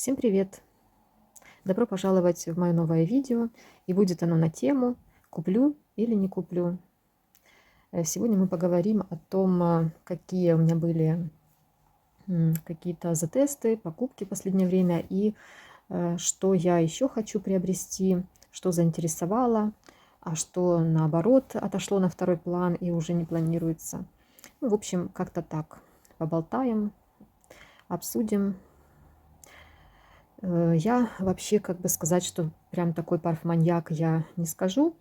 Всем привет! Добро пожаловать в мое новое видео. И будет оно на тему «Куплю или не куплю?». Сегодня мы поговорим о том, какие у меня были какие-то затесты, покупки в последнее время и что я еще хочу приобрести, что заинтересовало, а что наоборот отошло на второй план и уже не планируется. Ну, в общем, как-то так. Поболтаем, обсудим. Я вообще, как бы сказать, что прям такой парфманьяк я не скажу,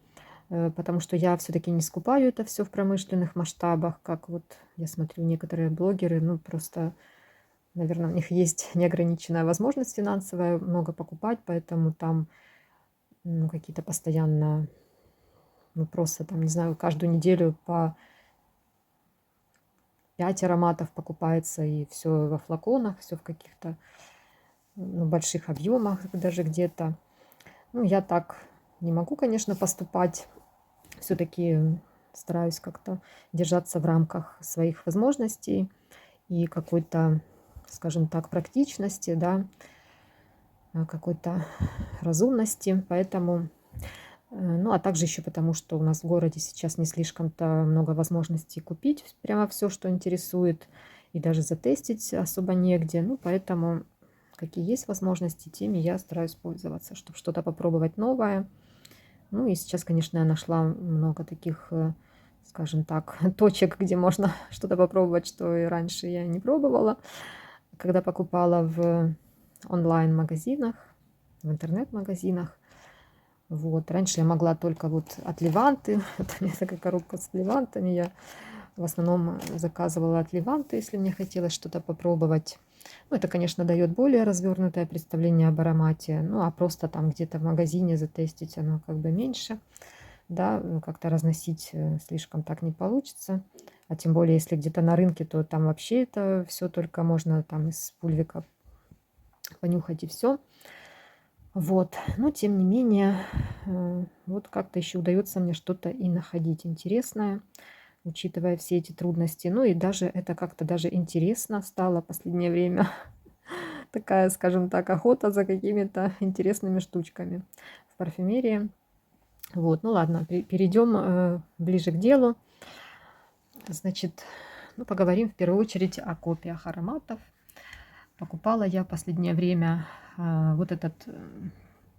потому что я все-таки не скупаю это все в промышленных масштабах, как вот я смотрю некоторые блогеры, ну просто, наверное, у них есть неограниченная возможность финансовая много покупать, поэтому там какие-то постоянно, ну просто там, не знаю, каждую неделю по 5 ароматов покупается, и все во флаконах, все в каких-то больших объемах даже где-то. Ну, я так не могу, конечно, поступать. Все-таки стараюсь как-то держаться в рамках своих возможностей и какой-то, скажем так, практичности, да, какой-то разумности. Поэтому, ну, а также еще потому, что у нас в городе сейчас не слишком-то много возможностей купить прямо все, что интересует, и даже затестить особо негде. Ну, поэтому какие есть возможности, теми я стараюсь пользоваться, чтобы что-то попробовать новое. Ну и сейчас, конечно, я нашла много таких, скажем так, точек, где можно что-то попробовать, что и раньше я не пробовала, когда покупала в онлайн-магазинах, в интернет-магазинах. Вот. Раньше я могла только вот от Леванты, вот у меня такая коробка с Левантами, я в основном заказывала от Леванты, если мне хотелось что-то попробовать. Ну, это, конечно, дает более развернутое представление об аромате, ну, а просто там где-то в магазине затестить оно как бы меньше, да, как-то разносить слишком так не получится. А тем более, если где-то на рынке, то там вообще это все только можно там из пульвика понюхать и все. Вот, но тем не менее, вот как-то еще удается мне что-то и находить интересное, учитывая все эти трудности. Ну и даже это как-то даже интересно стало в последнее время. Такая, скажем так, охота за какими-то интересными штучками в парфюмерии. Вот, ну ладно, перейдем ближе к делу. Значит, ну, поговорим в первую очередь о копиях ароматов. Покупала я в последнее время вот этот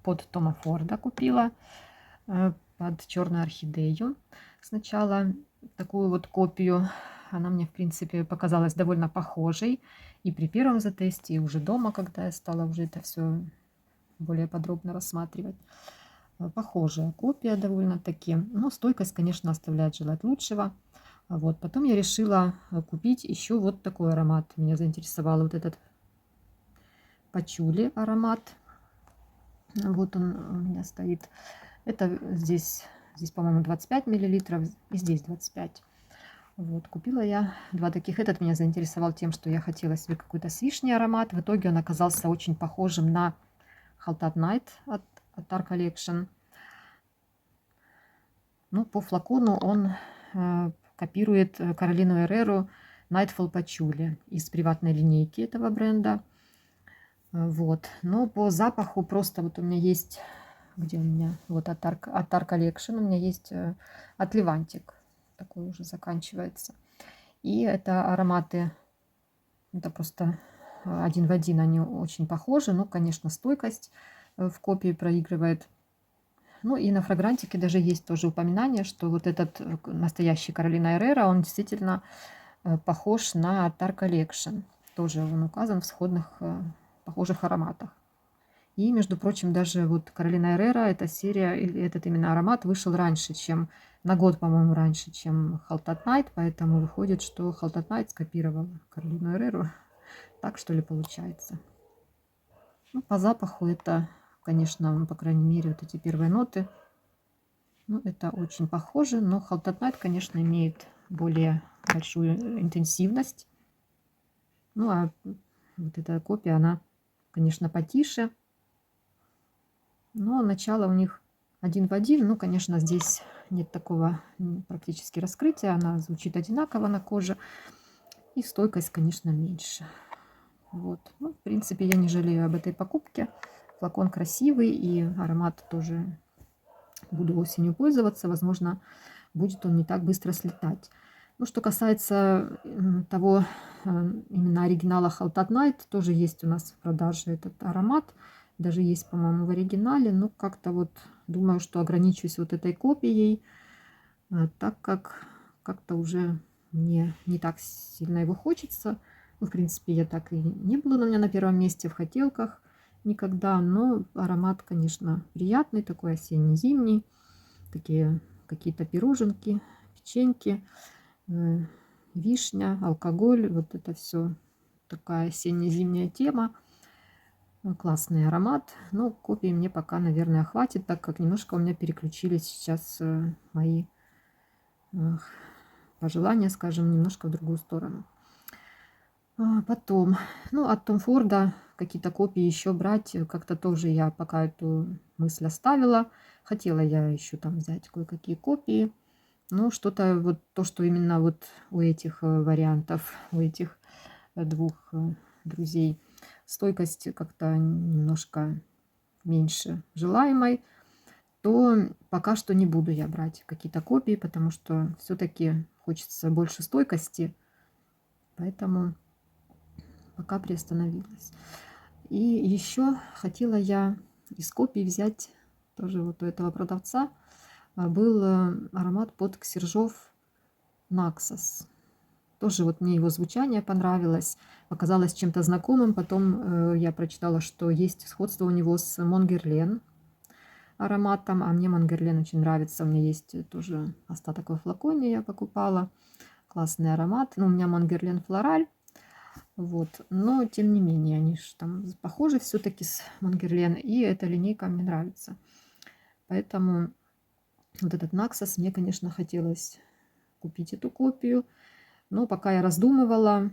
под Тома Форда купила, под черную орхидею. Сначала такую вот копию. Она мне, в принципе, показалась довольно похожей. И при первом затесте, и уже дома, когда я стала уже это все более подробно рассматривать. Похожая копия довольно-таки. Но стойкость, конечно, оставляет желать лучшего. Вот. Потом я решила купить еще вот такой аромат. Меня заинтересовал вот этот пачули аромат. Вот он у меня стоит. Это здесь по-моему, 25 миллилитров, и здесь 25. Вот, купила я два таких. Этот меня заинтересовал тем, что я хотела себе какой-то с вишней аромат. В итоге он оказался очень похожим на Haltat Night от Art Collection. Ну, по флакону он копирует Каролину Эреру Nightfall Patchouli из приватной линейки этого бренда. Вот. Но по запаху просто вот у меня есть, где у меня, вот от Art Collection у меня есть от Левантик. Такой уже заканчивается. И это ароматы, это просто один в один, они очень похожи. Ну, конечно, стойкость в копии проигрывает. Ну и на фрагрантике даже есть тоже упоминание, что вот этот настоящий Каролина Эррера, он действительно похож на Art Collection. Тоже он указан в сходных похожих ароматах. И, между прочим, даже вот Каролина Эррера, эта серия, или этот именно аромат вышел раньше, чем на год, по-моему, раньше, чем Haltat Night, поэтому выходит, что Haltat Night скопировала Каролину Эрреру. Так, что ли, получается. Ну, по запаху это, конечно, ну, по крайней мере, вот эти первые ноты, ну, это очень похоже, но Haltat Night, конечно, имеет более большую интенсивность. Ну, а вот эта копия, она, конечно, потише. Но начало у них один в один. Ну, конечно, здесь нет такого практически раскрытия. Она звучит одинаково на коже. И стойкость, конечно, меньше. Вот. Ну, в принципе, я не жалею об этой покупке. Флакон красивый, и аромат тоже буду осенью пользоваться. Возможно, будет он не так быстро слетать. Ну, что касается того, именно оригинала Halt at Night, тоже есть у нас в продаже этот аромат. Даже есть, по-моему, в оригинале. Но как-то вот думаю, что ограничусь вот этой копией, так как как-то уже мне не так сильно его хочется. Ну, в принципе, я так и не была у меня на первом месте в хотелках никогда. Но аромат, конечно, приятный, такой осенне-зимний. Такие какие-то пироженки, печеньки, э, вишня, алкоголь. Вот это все такая осенне-зимняя тема. Классный аромат. Но копии мне пока, наверное, хватит, так как немножко у меня переключились сейчас мои э, пожелания, скажем, немножко в другую сторону. Потом, ну, от Том Форда какие-то копии еще брать, как-то тоже я пока эту мысль оставила. Хотела я еще там взять кое-какие копии. Но что-то вот то, что именно вот у этих вариантов, у этих двух друзей стойкость как-то немножко меньше желаемой, то пока что не буду я брать какие-то копии, потому что все-таки хочется больше стойкости, поэтому пока приостановилась. И еще хотела я из копий взять тоже вот у этого продавца был аромат под Ксержов Наксос. Тоже вот мне его звучание понравилось, показалось чем-то знакомым. Потом я прочитала, что есть сходство у него с Монгерлен ароматом, а мне Монгерлен очень нравится. У меня есть тоже остаток во флаконе, я покупала. Классный аромат. Ну, у меня Монгерлен Флораль. Вот. Но, тем не менее, они же там похожи все-таки с Монгерлен. И эта линейка мне нравится. Поэтому вот этот Наксос мне, конечно, хотелось купить эту копию. Но пока я раздумывала,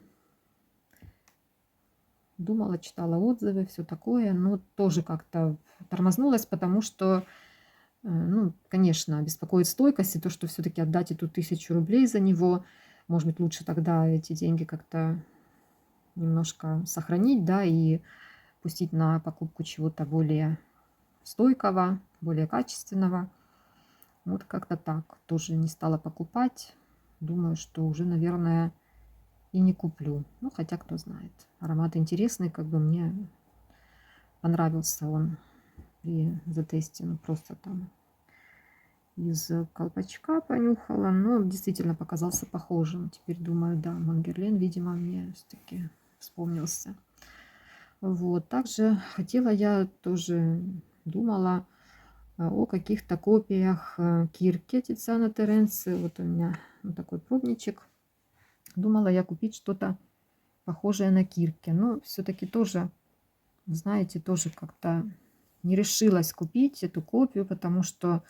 думала, читала отзывы, все такое, но тоже как-то тормознулась, потому что, ну, конечно, беспокоит стойкость и то, что все-таки отдать эту 1000 рублей за него, может быть, лучше тогда эти деньги как-то немножко сохранить, да, и пустить на покупку чего-то более стойкого, более качественного. Вот как-то так. Тоже не стала покупать. Думаю, что уже, наверное, и не куплю. Ну, хотя кто знает. Аромат интересный, как бы мне понравился он при затесте. Ну, просто там из колпачка понюхала, но действительно показался похожим. Теперь думаю, да, Монгерлен, видимо, мне все-таки вспомнился. Вот, также хотела я тоже, думала о каких-то копиях Кирки Тициана Теренци. Вот у меня вот такой пробничек. Думала я купить что-то похожее на Кирки. Но все-таки тоже, знаете, тоже как-то не решилась купить эту копию, потому что,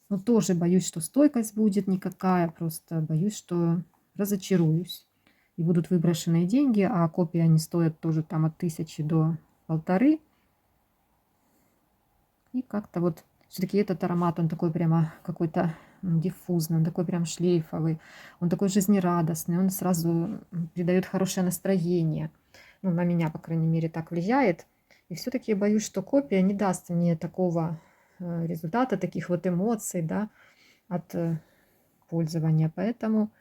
ну, тоже боюсь, что стойкость будет никакая. Просто боюсь, что разочаруюсь. И будут выброшенные деньги, а копии они стоят тоже там от 1000 до 1500. И как-то вот все-таки этот аромат, он такой прямо какой-то диффузный, он такой прям шлейфовый, он такой жизнерадостный, он сразу придает хорошее настроение. Ну, на меня, по крайней мере, так влияет. И все-таки я боюсь, что копия не даст мне такого результата, таких вот эмоций, да, от пользования. Поэтому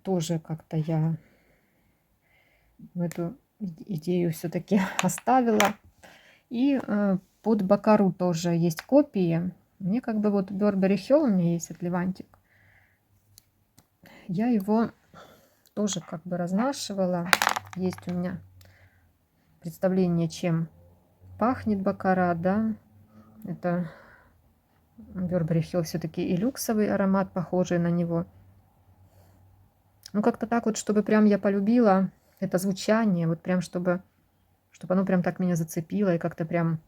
тоже как-то я эту идею все-таки оставила. И под Бакару тоже есть копии. Мне как бы вот Burberry Hill, у меня есть от Левантик. Я его тоже как бы разнашивала. Есть у меня представление, чем пахнет Бакара, да. Это Burberry Hill все-таки и люксовый аромат, похожий на него. Ну, как-то так вот, чтобы прям я полюбила это звучание, вот прям, чтобы оно прям так меня зацепило и как-то прям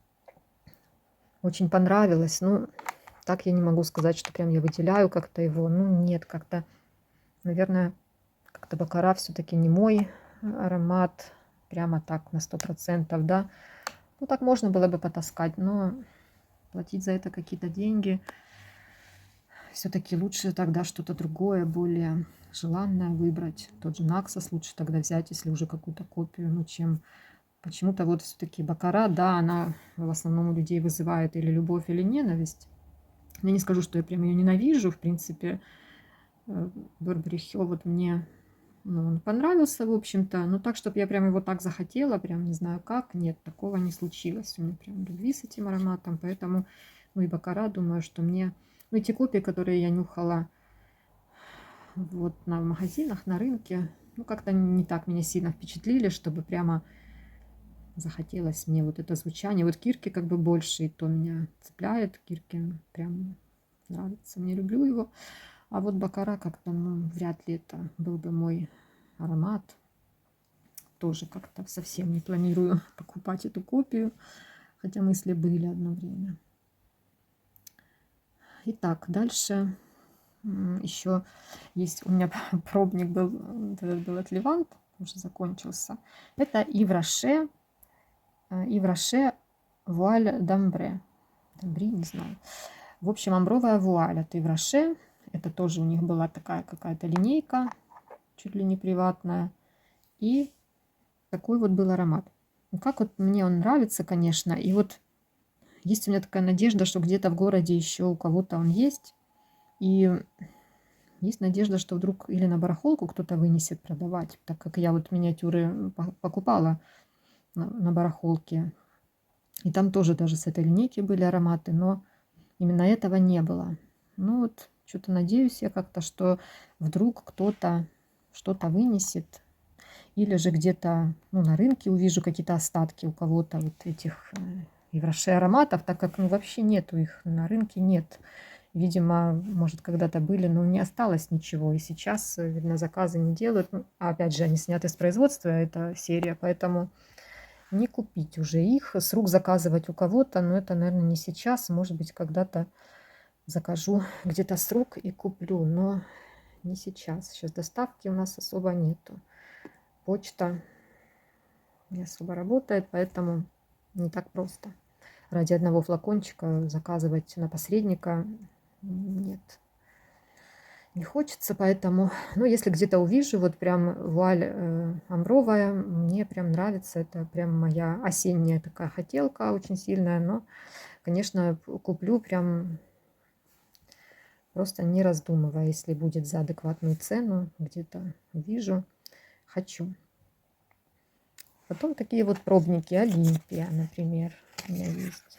очень понравилось. Ну, так я не могу сказать, что прям я выделяю как-то его. Ну, нет, как-то, наверное, как-то Бакара все-таки не мой аромат. Прямо так, на 100%, да. Ну, так можно было бы потаскать, но платить за это какие-то деньги все-таки лучше тогда что-то другое, более желанное выбрать. Тот же Naxos лучше тогда взять, если уже какую-то копию, ну, чем почему-то вот все-таки Баккара, да, она в основном у людей вызывает или любовь, или ненависть. Я не скажу, что я прям ее ненавижу, в принципе. Бербери Хилл вот мне, ну, он понравился, в общем-то. Но так, чтобы я прям его так захотела, прям не знаю как, нет, такого не случилось. У меня прям любви с этим ароматом, поэтому, ну и Баккара, думаю, что мне, ну, эти копии, которые я нюхала вот в магазинах, на рынке, ну, как-то не так меня сильно впечатлили, чтобы прямо захотелось мне вот это звучание. Вот Кирки как бы больше, и то меня цепляет. Кирки прям нравится, мне, люблю его. А вот Баккара как-то, ну, вряд ли это был бы мой аромат. Тоже как-то совсем не планирую покупать эту копию, хотя мысли были одно время. Итак, дальше еще есть у меня пробник был от Левант, уже закончился. Это Ив Роше Вуаль Дамбре. Дамбри, не знаю. В общем, амбровая вуаль от Ив Роше. Это тоже у них была такая какая-то линейка, чуть ли не приватная. И такой вот был аромат. Ну, как вот мне он нравится, конечно. И вот есть у меня такая надежда, что где-то в городе еще у кого-то он есть. И есть надежда, что вдруг или на барахолку кто-то вынесет продавать, так как я вот миниатюры покупала на барахолке. И там тоже даже с этой линейки были ароматы, но именно этого не было. Ну вот, что-то надеюсь я как-то, что вдруг кто-то что-то вынесет. Или же где-то, ну, на рынке увижу какие-то остатки у кого-то вот этих Ив Роше ароматов, так как, ну, вообще нету их, на рынке нет. Видимо, может, когда-то были, но не осталось ничего. И сейчас, видно, заказы не делают. Ну, а опять же, они сняты с производства, эта серия, поэтому не купить уже их. С рук заказывать у кого-то, но это, наверное, не сейчас. Может быть, когда-то закажу где-то с рук и куплю, но не сейчас. Сейчас доставки у нас особо нету. Почта не особо работает, поэтому не так просто. Ради одного флакончика заказывать на посредника нет, не хочется, поэтому, ну, если где-то увижу, вот прям вуаль амбровая, мне прям нравится, это прям моя осенняя такая хотелка, очень сильная, но, конечно, куплю прям просто не раздумывая, если будет за адекватную цену, где-то вижу, хочу. Потом такие вот пробники, Олимпия, например, у меня есть.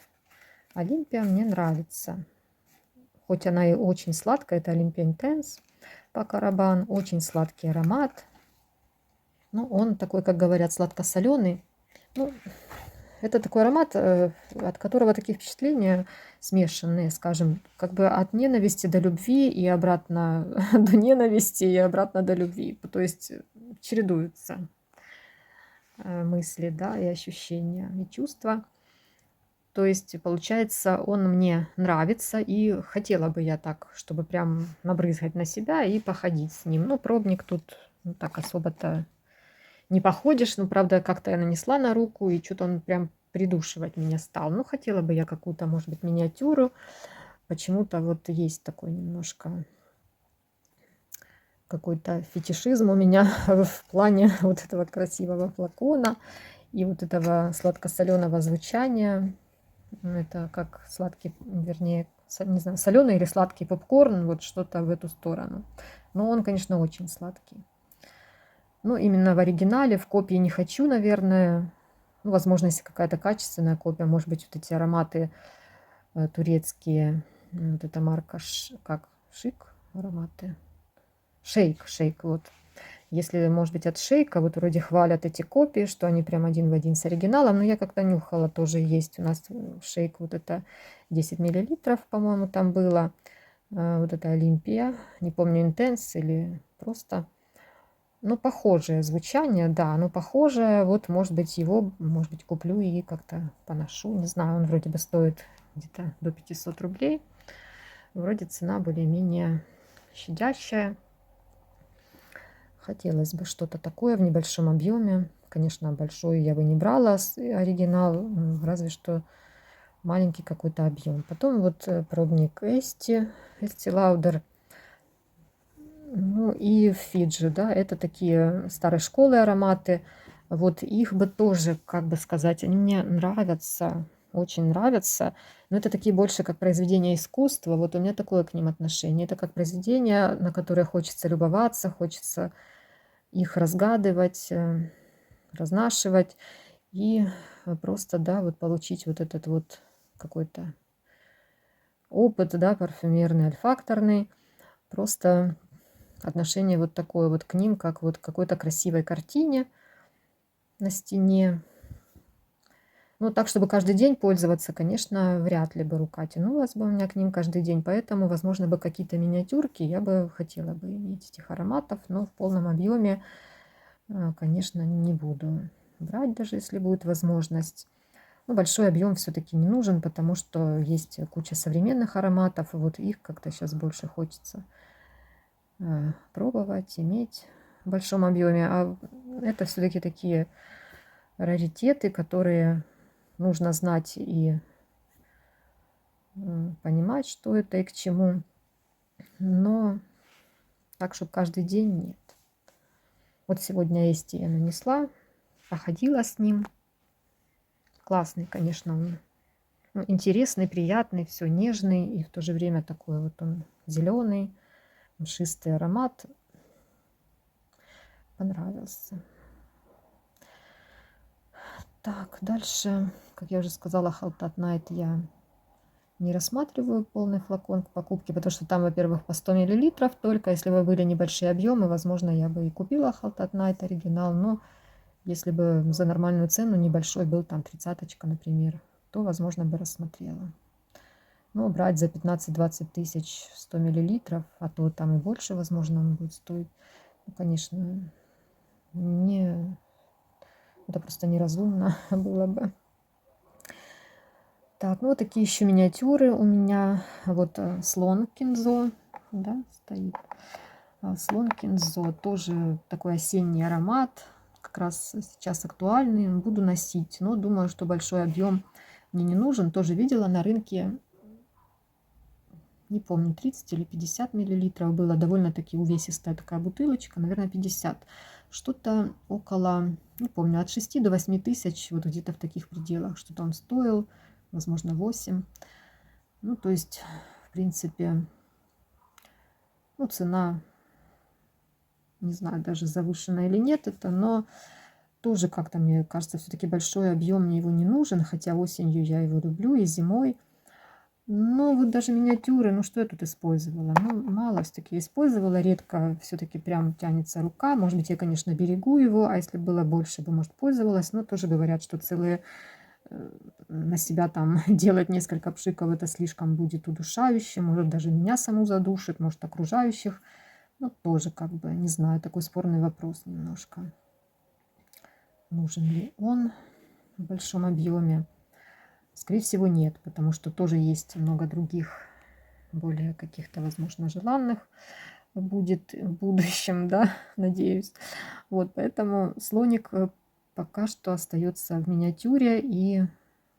Олимпия мне нравится. Хоть она и очень сладкая, это Олимпия Intense по Карабан, очень сладкий аромат. Ну, он такой, как говорят, сладко-соленый. Ну, это такой аромат, от которого такие впечатления смешанные, скажем, как бы от ненависти до любви и обратно до ненависти и обратно до любви. То есть чередуются мысли, да, и ощущения, и чувства. То есть, получается, он мне нравится, и хотела бы я так, чтобы прям набрызгать на себя и походить с ним. Ну, пробник тут, ну, так особо-то не походишь. Ну, правда, как-то я нанесла на руку, и что-то он прям придушивать меня стал. Ну, хотела бы я какую-то, может быть, миниатюру. Почему-то вот есть такой немножко какой-то фетишизм у меня в плане вот этого красивого флакона и вот этого сладко-соленого звучания. Это как сладкий, вернее, не знаю, соленый или сладкий попкорн, вот что-то в эту сторону. Но он, конечно, очень сладкий. Ну, именно в оригинале, в копии не хочу, наверное. Ну, возможно, если какая-то качественная копия, может быть, вот эти ароматы турецкие, вот эта марка, как, Шик ароматы? Шейк, вот. Если, может быть, от Шейка, вот вроде хвалят эти копии, что они прям один в один с оригиналом, но я как-то нюхала, тоже есть у нас Шейк, вот это 10 миллилитров, по-моему, там было. Вот это Олимпия, не помню, Интенс или просто, ну, похожее звучание, да, ну, похожее, вот, может быть, его, может быть, куплю и как-то поношу, не знаю, он вроде бы стоит где-то до 500 рублей, вроде цена более-менее щадящая. Хотелось бы что-то такое в небольшом объеме. Конечно, большой я бы не брала оригинал, разве что маленький какой-то объем. Потом вот пробник Estee Lauder, ну и Фиджи, да, это такие старой школы ароматы. Вот их бы тоже, как бы сказать, они мне нравятся, очень нравятся, но это такие больше как произведения искусства. Вот у меня такое к ним отношение. Это как произведения, на которые хочется любоваться, хочется их разгадывать, разнашивать и просто, да, вот получить вот этот вот какой-то опыт, да, парфюмерный, ольфакторный. Просто отношение вот такое вот к ним, как вот к какой-то красивой картине на стене. Ну, так, чтобы каждый день пользоваться, конечно, вряд ли бы рука тянулась бы у меня к ним каждый день. Поэтому, возможно, бы какие-то миниатюрки я бы хотела бы иметь этих ароматов, но в полном объеме, конечно, не буду брать, даже если будет возможность. Ну, большой объем все-таки не нужен, потому что есть куча современных ароматов, и вот их как-то сейчас больше хочется пробовать, иметь в большом объеме. А это все-таки такие раритеты, которые нужно знать и понимать, что это и к чему. Но так, чтобы каждый день, нет. Вот сегодня Эсти я нанесла, походила с ним. Классный, конечно, он. Ну, интересный, приятный, все нежный и в то же время такой вот он зеленый, мшистый аромат. Понравился. Так, дальше, как я уже сказала, Haltat Night я не рассматриваю полный флакон к покупке, потому что там, во-первых, по 100 мл только. Если бы были небольшие объемы, возможно, я бы и купила Haltat Night оригинал, но если бы за нормальную цену небольшой был, там 30-очка, например, то, возможно, бы рассмотрела. Но брать за 15-20 тысяч 100 мл, а то там и больше, возможно, он будет стоить, ну, конечно, это просто неразумно было бы. Так, ну вот такие еще миниатюры у меня. Вот слон Кинзо, да, стоит. Слон Кинзо, тоже такой осенний аромат, как раз сейчас актуальный. Буду носить, но думаю, что большой объем мне не нужен. Тоже видела на рынке, не помню, 30 или 50 миллилитров было. Довольно-таки увесистая такая бутылочка, наверное, 50. Что-то около, не помню, от 6 до 8 тысяч, вот где-то в таких пределах, что-то он стоил, возможно, 8. Ну, то есть, в принципе, ну, цена, не знаю, даже завышена или нет это, но тоже как-то, мне кажется, все-таки большой объем мне его не нужен, хотя осенью я его люблю и зимой. Ну, вот даже миниатюры, ну что я тут использовала? Ну, мало все-таки использовала, редко все-таки прям тянется рука. Может быть, я, конечно, берегу его, а если было больше бы, может, пользовалась. Но тоже говорят, что целые на себя там делать несколько пшиков, это слишком будет удушающе. Может, даже меня саму задушит, может, окружающих. Ну, тоже как бы, не знаю, такой спорный вопрос немножко. Нужен ли он в большом объеме? Скорее всего, нет, потому что тоже есть много других, более каких-то, возможно, желанных будет в будущем, да, надеюсь. Вот, поэтому слоник пока что остается в миниатюре, и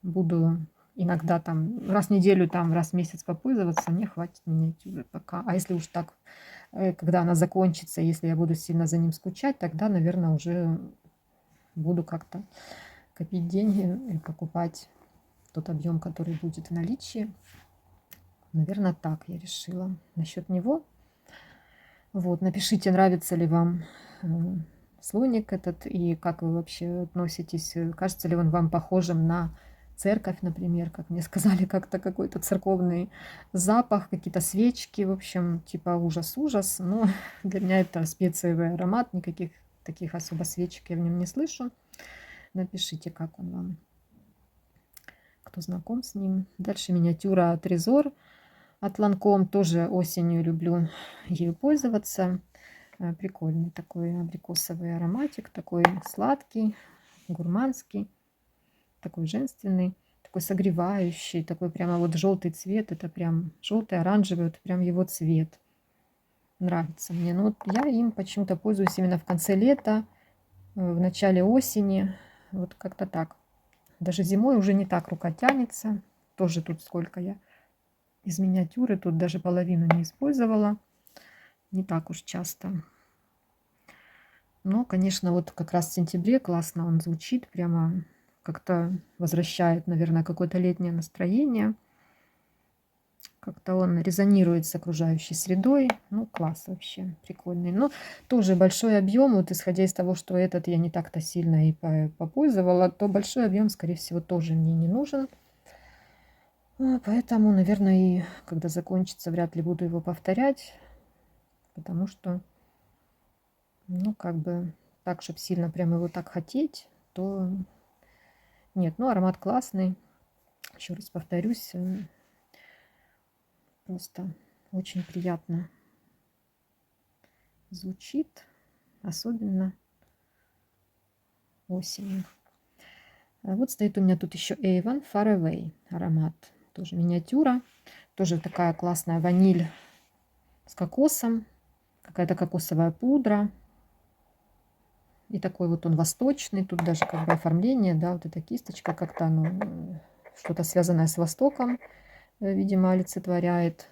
буду иногда там раз в неделю, там раз в месяц попользоваться, мне хватит миниатюры пока. А если уж так, когда она закончится, если я буду сильно за ним скучать, тогда, наверное, уже буду как-то копить деньги и покупать тот объем, который будет в наличии. Наверное, так я решила насчет него. Вот, напишите, нравится ли вам слоник этот и как вы вообще относитесь. Кажется ли он вам похожим на церковь, например, как мне сказали, как-то какой-то церковный запах, какие-то свечки, в общем, типа ужас-ужас. Но для меня это специевый аромат, никаких таких особо свечек я в нем не слышу. Напишите, как он вам, кто знаком с ним. Дальше миниатюра Трезор от Lancome. Тоже осенью люблю ею пользоваться. Прикольный такой абрикосовый ароматик, такой сладкий, гурманский, такой женственный, такой согревающий, такой прямо вот желтый цвет. Это прям желтый, оранжевый, это прям его цвет. Нравится мне. Но вот я им почему-то пользуюсь именно в конце лета, в начале осени. Вот как-то так. Даже зимой уже не так рука тянется. тоже тут сколько я из миниатюры, тут даже половину не использовала. Не так уж часто. Но, конечно, вот как раз в сентябре классно он звучит, прямо как-то возвращает, наверное, какое-то летнее настроение. Как-то он резонирует с окружающей средой. Ну, класс вообще, прикольный. Но тоже большой объем, вот исходя из того, что этот я не так-то сильно и попользовала, то большой объем, скорее всего, тоже мне не нужен. Поэтому, наверное, и когда закончится, вряд ли буду его повторять, потому что, ну, как бы так, чтобы сильно прям его так хотеть, то нет. Ну, аромат классный. Еще раз повторюсь, просто очень приятно звучит, особенно осенью. Вот стоит у меня тут еще Avon Far Away аромат. Тоже миниатюра. Тоже такая классная ваниль с кокосом. Какая-то кокосовая пудра. И такой вот он восточный. Тут даже как бы оформление, да, вот эта кисточка как-то оно что-то связанное с Востоком, видимо, олицетворяет.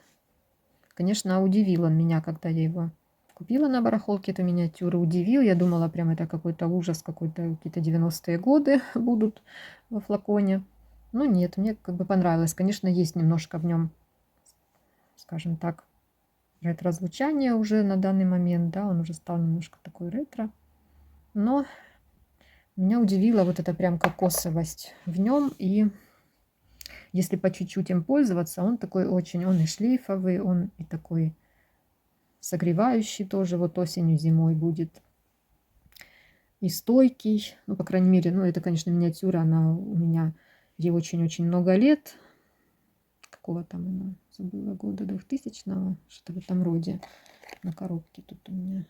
Конечно, удивил он меня, когда я его купила на барахолке, эту миниатюру. Удивил. Я думала, прям это какой-то ужас, какие-то 90-е годы будут во флаконе. Но нет, мне как бы понравилось. Конечно, есть немножко в нем, скажем так, ретро-звучание уже на данный момент. Да, он уже стал немножко такой ретро. Но меня удивила вот эта прям кокосовость в нем. И если по чуть-чуть им пользоваться, он такой очень, он и шлейфовый, он и такой согревающий тоже, вот осенью, зимой будет. И стойкий, ну, по крайней мере, ну, это, конечно, миниатюра, она у меня, ей очень-очень много лет. Какого там она, забыла, года 2000-го, что-то в этом роде. На коробке тут у меня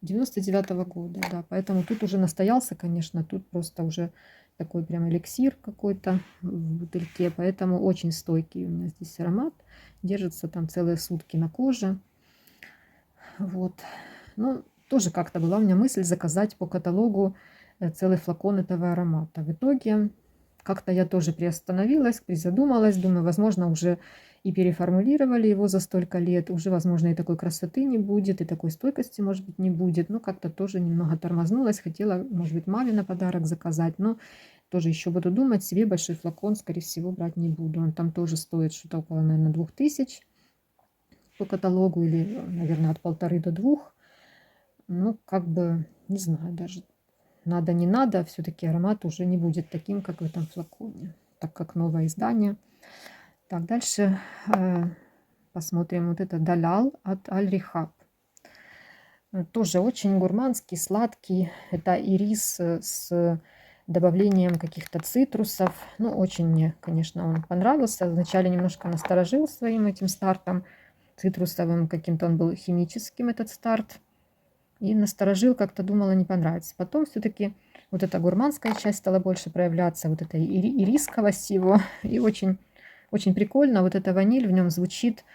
99-го года, да, поэтому тут уже настоялся, конечно, тут просто уже такой прям эликсир какой-то в бутыльке, поэтому очень стойкий у меня здесь аромат, держится там целые сутки на коже, вот. Ну, тоже как-то была у меня мысль заказать по каталогу целый флакон этого аромата. В итоге как-то я тоже приостановилась, призадумалась, думаю, возможно, уже и переформулировали его за столько лет, уже, возможно, и такой красоты не будет, и такой стойкости, может быть, не будет. Ну, как-то тоже немного тормознулась, хотела, может быть, маме на подарок заказать, но тоже еще буду думать, себе большой флакон, скорее всего, брать не буду. Он там тоже стоит что-то около, наверное, 2000 по каталогу, или, наверное, от 1500 до 2000. Ну, как бы, не знаю, даже надо, не надо, все-таки аромат уже не будет таким, как в этом флаконе, так как новое издание. Так, дальше посмотрим вот это Далал от Аль Рихаб. Тоже очень гурманский, сладкий. Это ирис с добавлением каких-то цитрусов. Ну, очень мне, конечно, он понравился. Вначале немножко насторожил своим этим стартом цитрусовым, каким-то он был химическим, этот старт. И насторожил, как-то думала, не понравится. Потом все-таки вот эта гурманская часть стала больше проявляться, вот эта ирисковость его. И очень, очень прикольно, вот эта ваниль в нем звучит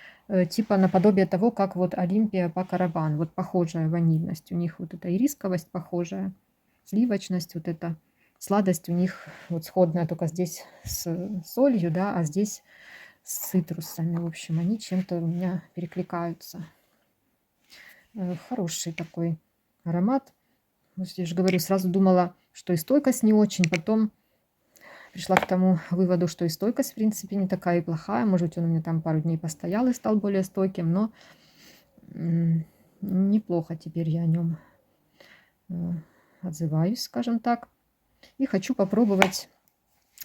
типа наподобие того, как вот Олимпия по Караван. Вот похожая ванильность. У них вот эта ирисковость похожая, сливочность, вот эта сладость у них вот сходная, только здесь с солью, да, а здесь с цитрусами. В общем, они чем-то у меня перекликаются. Хороший такой аромат. Я же говорю, сразу думала, что и стойкость не очень. Потом пришла к тому выводу, что и стойкость, в принципе, не такая и плохая. Может быть, он у меня там пару дней постоял и стал более стойким. Но неплохо теперь я о нем отзываюсь, скажем так. И хочу попробовать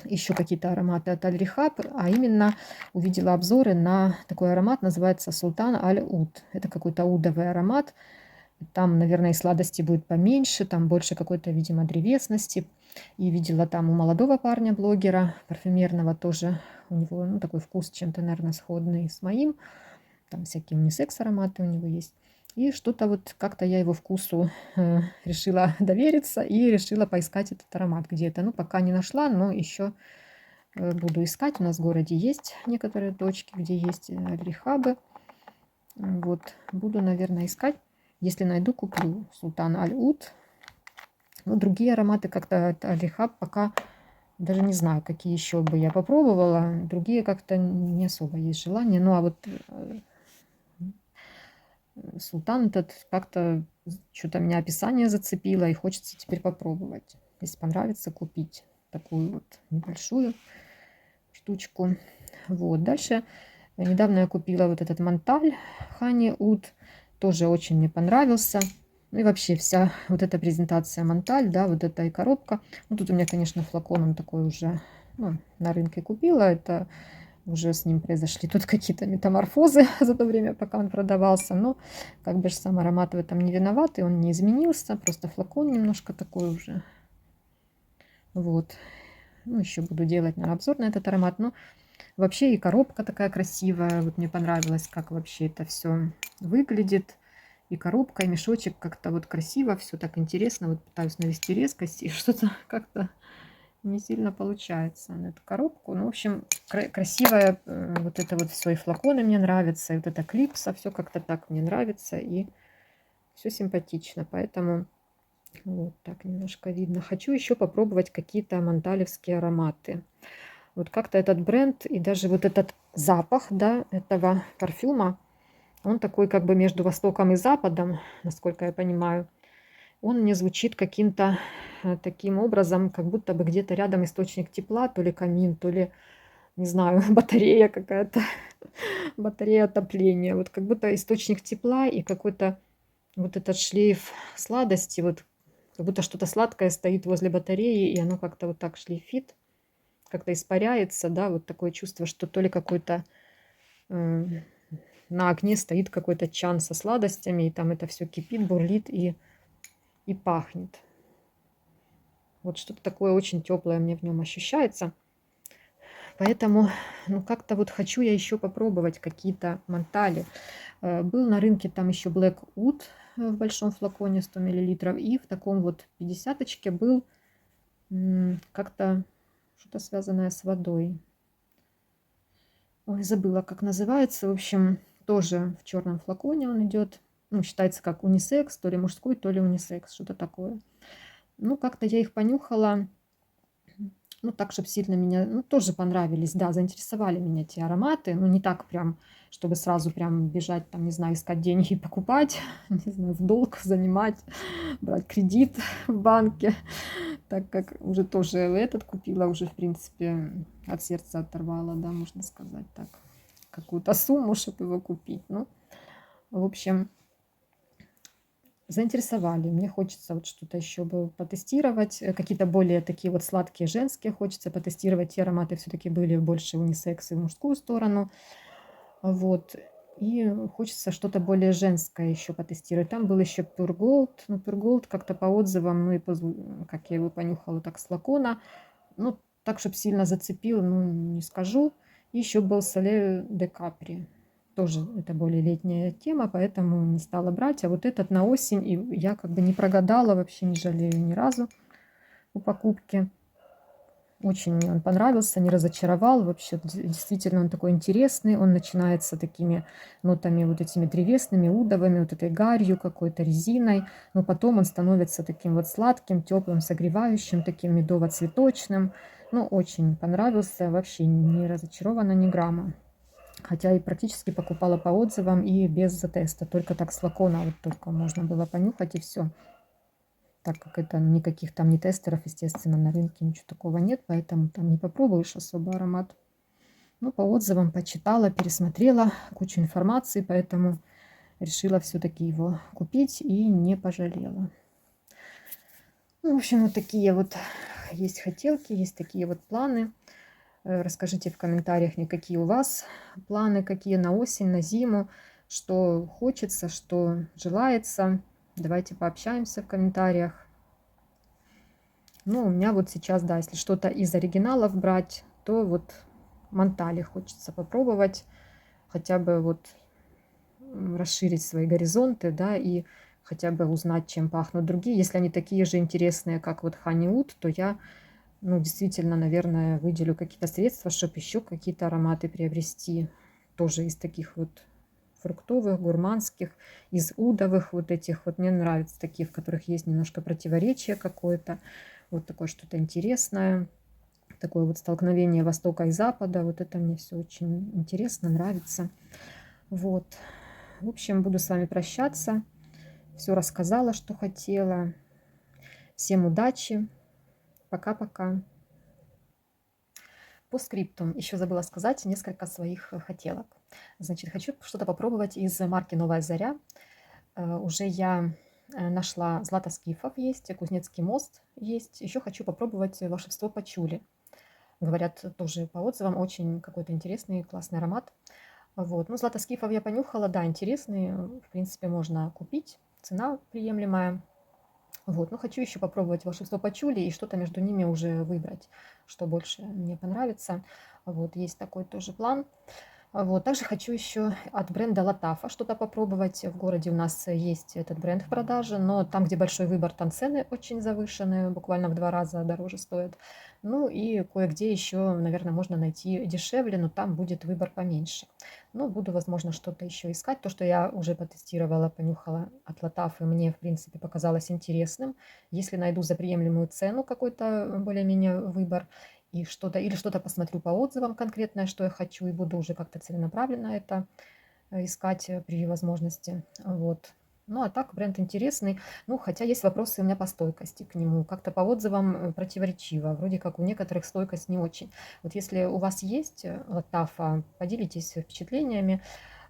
еще какие-то ароматы от Аль Рихаб, а именно увидела обзоры на такой аромат, называется Султан Аль Уд. Это какой-то удовый аромат. Там, наверное, и сладости будет поменьше, там больше какой-то, видимо, древесности. И видела там у молодого парня-блогера, парфюмерного тоже, у него, ну, такой вкус чем-то, наверное, сходный с моим. Там всякие унисекс-ароматы у него есть. И что-то вот как-то я его вкусу решила довериться и решила поискать этот аромат где-то. Ну, пока не нашла, но еще буду искать. У нас в городе есть некоторые точки, где есть Аль Рихабы. Вот, буду, наверное, искать. Если найду, куплю Султан Аль Уд. Но другие ароматы как-то от Аль Рихаб пока Даже не знаю, какие еще бы я попробовала. Другие как-то не особо есть желание. Ну, а вот Султан этот как-то что-то меня описание зацепило, и хочется теперь попробовать. Если понравится, купить такую вот небольшую штучку. Вот. Дальше недавно я купила вот этот манталь Honey Oud. Тоже очень мне понравился. Ну и вообще вся вот эта презентация манталь, да, вот эта и коробка. Ну тут у меня, конечно, флакон он такой уже, ну, на рынке купила. Это уже с ним произошли тут какие-то метаморфозы за то время, пока он продавался. Но как бы же сам аромат в этом не виноват, и он не изменился. Просто флакон немножко такой уже. Вот. Ну, еще буду делать, наверное, обзор на этот аромат. Но вообще и коробка такая красивая. Вот мне понравилось, как вообще это все выглядит. И коробка, и мешочек как-то вот красиво, все так интересно. Вот пытаюсь навести резкость, и что-то как-то не сильно получается на эту коробку. Ну, в общем, красивая вот это вот все. И флаконы мне нравятся, и вот эта клипса, все как-то так мне нравится. И все симпатично. Поэтому вот так немножко видно. Хочу еще попробовать какие-то манталевские ароматы. Вот как-то этот бренд и даже вот этот запах, да, этого парфюма, он такой как бы между Востоком и Западом, насколько я понимаю. Он мне звучит каким-то таким образом, как будто бы где-то рядом источник тепла, то ли камин, то ли, не знаю, батарея какая-то, батарея отопления. Вот как будто источник тепла и какой-то вот этот шлейф сладости, вот как будто что-то сладкое стоит возле батареи, и оно как-то вот так шлейфит, как-то испаряется, да, вот такое чувство, что то ли какой-то на огне стоит какой-то чан со сладостями, и там это все кипит, бурлит и пахнет. Вот что-то такое очень теплое мне в нем ощущается. Поэтому, ну, как-то вот хочу я еще попробовать какие-то мантали. Был на рынке там еще Black Oud в большом флаконе 100 мл. И в таком вот 50-очке был как-то что-то связанное с водой. Ой, забыла, как называется. В общем, тоже в черном флаконе он идет. Ну, считается как унисекс, то ли мужской, то ли унисекс, что-то такое. Ну, как-то я их понюхала. Ну, так, чтобы сильно меня, ну, тоже понравились, да, заинтересовали меня эти ароматы. Ну, не так прям, чтобы сразу прям бежать, там, не знаю, искать деньги и покупать, не знаю, в долг занимать, брать кредит в банке, так как уже тоже этот купила, уже, в принципе, от сердца оторвала, да, можно сказать так, какую-то сумму, чтобы его купить. Ну, в общем, заинтересовали. Мне хочется вот что-то еще бы потестировать. Какие-то более такие вот сладкие женские хочется потестировать. Те ароматы все-таки были больше унисекс и в мужскую сторону. Вот. И хочется что-то более женское еще потестировать. Там был еще Pure Gold. Ну, Pure Gold как-то по отзывам, ну и по, как я его понюхала, так с флакона. Ну, так, чтобы сильно зацепил, ну, не скажу. И еще был Соле де Капри. Тоже это более летняя тема, поэтому не стала брать. А вот этот на осень, и я как бы не прогадала, вообще не жалею ни разу у покупки. Очень мне он понравился, не разочаровал. Вообще, действительно, он такой интересный. Он начинается такими нотами вот этими древесными, удовыми, вот этой гарью какой-то, резиной. Но потом он становится таким вот сладким, теплым, согревающим, таким медово-цветочным. Ну, очень понравился. Вообще не разочарована ни грамма. Хотя и практически покупала по отзывам и без теста. Только так с флакона вот только можно было понюхать и все. Так как это никаких там ни тестеров, естественно, на рынке ничего такого нет, поэтому там не попробуешь особо аромат. Ну, по отзывам почитала, пересмотрела кучу информации, поэтому решила все-таки его купить и не пожалела. Ну, в общем, вот такие вот есть хотелки, есть такие вот планы. Расскажите в комментариях мне, какие у вас планы, какие на осень, на зиму, что хочется, что желается. Давайте пообщаемся в комментариях. Ну, у меня вот сейчас, да, если что-то из оригиналов брать, то вот Мантали хочется попробовать, хотя бы вот расширить свои горизонты, да, и хотя бы узнать, чем пахнут другие. Если они такие же интересные, как вот Honey Oud, то я, ну, действительно, наверное, выделю какие-то средства, чтобы еще какие-то ароматы приобрести. Тоже из таких вот фруктовых, гурманских, из удовых вот этих. Вот мне нравятся такие, в которых есть немножко противоречие какое-то. Вот такое что-то интересное. Такое вот столкновение Востока и Запада. Вот это мне все очень интересно, нравится. Вот. В общем, буду с вами прощаться. Все рассказала, что хотела. Всем удачи. Пока-пока. По скриптум еще забыла сказать несколько своих хотелок. Значит, хочу что-то попробовать из марки «Новая заря». Уже я нашла «Златоскифов» есть, «Кузнецкий мост» есть. Еще хочу попробовать «Волшебство пачули». Говорят, тоже по отзывам очень какой-то интересный, классный аромат. Вот. Ну, «Златоскифов» я понюхала, да, интересный. В принципе, можно купить. Цена приемлемая. Вот. Но хочу еще попробовать «Волшебство пачули» и что-то между ними уже выбрать, что больше мне понравится. Вот. Есть такой тоже план. Вот. Также хочу еще от бренда Латафа что-то попробовать. В городе у нас есть этот бренд в продаже, но там, где большой выбор, там цены очень завышенные, буквально в 2 раза дороже стоят. Ну и кое-где еще, наверное, можно найти дешевле, но там будет выбор поменьше. Но буду, возможно, что-то еще искать. То, что я уже потестировала, понюхала от Латафы, мне, в принципе, показалось интересным. Если найду за приемлемую цену какой-то более-менее выбор, и что-то или что-то посмотрю по отзывам конкретное, что я хочу, и буду уже как-то целенаправленно это искать при возможности. Вот. Ну, а так бренд интересный. Ну, хотя есть вопросы у меня по стойкости к нему. Как-то по отзывам противоречиво. Вроде как у некоторых стойкость не очень. Вот если у вас есть Латафа, поделитесь впечатлениями,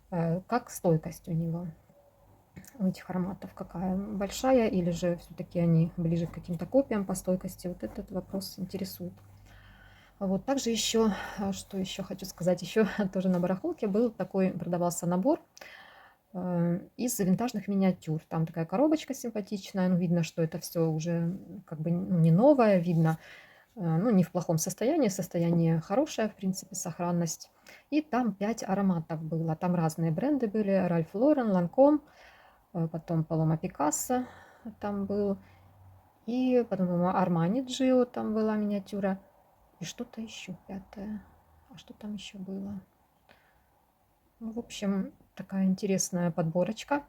как стойкость у него, у этих ароматов, какая большая, или же все-таки они ближе к каким-то копиям по стойкости. Вот этот вопрос интересует. Вот также еще, что еще хочу сказать, еще тоже на барахолке был такой, продавался набор из винтажных миниатюр. Там такая коробочка симпатичная, ну видно, что это все уже как бы ну, не новое, видно, ну не в плохом состоянии, состояние хорошее, в принципе, сохранность. И там 5 ароматов было, там разные бренды были, Ральф Лорен, Ланком, потом Палома Пикассо там был, и потом Армани Джио там была миниатюра. И что-то еще пятое. А что там еще было? Ну, в общем, такая интересная подборочка.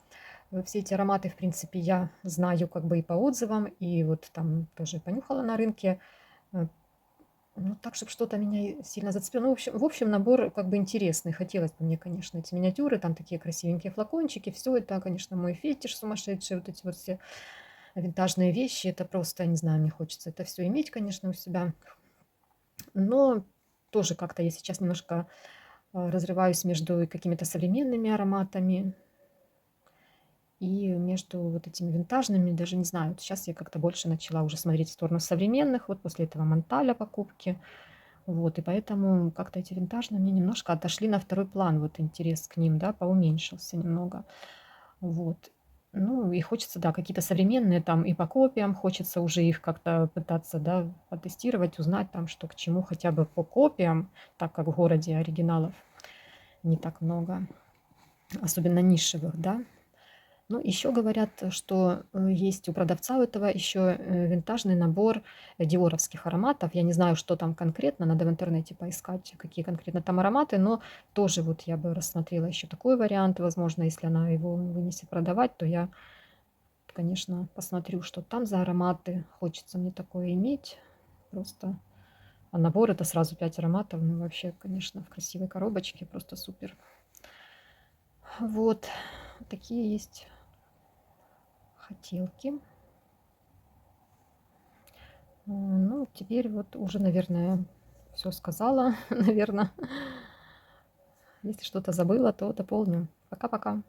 Все эти ароматы, в принципе, я знаю как бы и по отзывам, и вот там тоже понюхала на рынке. Ну, так, чтобы что-то меня сильно зацепило. Ну, в общем, набор как бы интересный. Хотелось бы мне, конечно, эти миниатюры, там такие красивенькие флакончики. Все это, конечно, мой фетиш сумасшедший. Вот эти вот все винтажные вещи. Это просто, не знаю, мне хочется это все иметь, конечно, у себя. Но тоже как-то я сейчас немножко разрываюсь между какими-то современными ароматами и между вот этими винтажными, даже не знаю. Вот сейчас я как-то больше начала уже смотреть в сторону современных, вот после этого Монталя покупки. Вот, и поэтому как-то эти винтажные мне немножко отошли на второй план, вот интерес к ним, да, поуменьшился немного. Вот. Ну, и хочется, да, какие-то современные там и по копиям, хочется уже их как-то пытаться, да, потестировать, узнать там, что к чему, хотя бы по копиям, так как в городе оригиналов не так много, особенно нишевых, да. Ну, еще говорят, что есть у продавца у этого еще винтажный набор диоровских ароматов. Я не знаю, что там конкретно, надо в интернете поискать, какие конкретно там ароматы, но тоже вот я бы рассмотрела еще такой вариант. Возможно, если она его вынесет продавать, то я, конечно, посмотрю, что там за ароматы. Хочется мне такое иметь. Просто а набор это сразу 5 ароматов. Ну, вообще, конечно, в красивой коробочке просто супер. Вот такие есть хотелки. Ну, теперь вот уже, наверное, все сказала, наверное. Если что-то забыла, то дополню. Пока-пока.